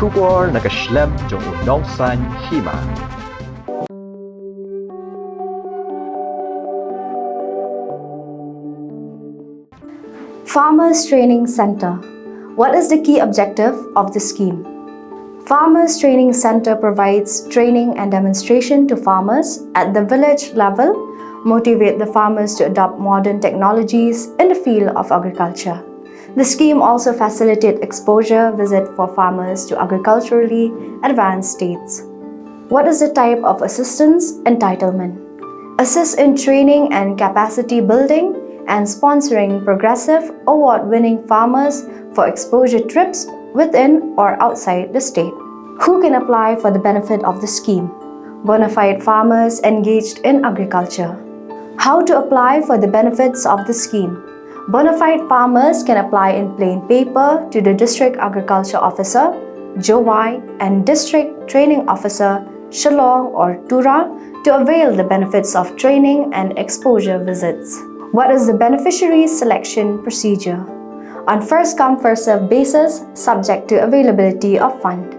Shubor nakaslem jong Nongsaiñ Hima. Farmers Training Center. What is the key objective of the scheme? Farmers Training Center provides training and demonstration to farmers at the village level, motivate the farmers to adopt modern technologies in the field of agriculture. The scheme also facilitates exposure visit for farmers to agriculturally advanced states. What is the type of assistance entitlement? Assist in training and capacity building and sponsoring progressive award-winning farmers for exposure trips within or outside the state. Who can apply for the benefit of the scheme? Bona fide farmers engaged in agriculture. How to apply for the benefits of the scheme? Bona fide farmers can apply in plain paper to the District Agriculture Officer, Jowai, and District Training Officer, Shillong or Tura, to avail the benefits of training and exposure visits. What is the beneficiary selection procedure? On first-come, first-served basis, subject to availability of fund.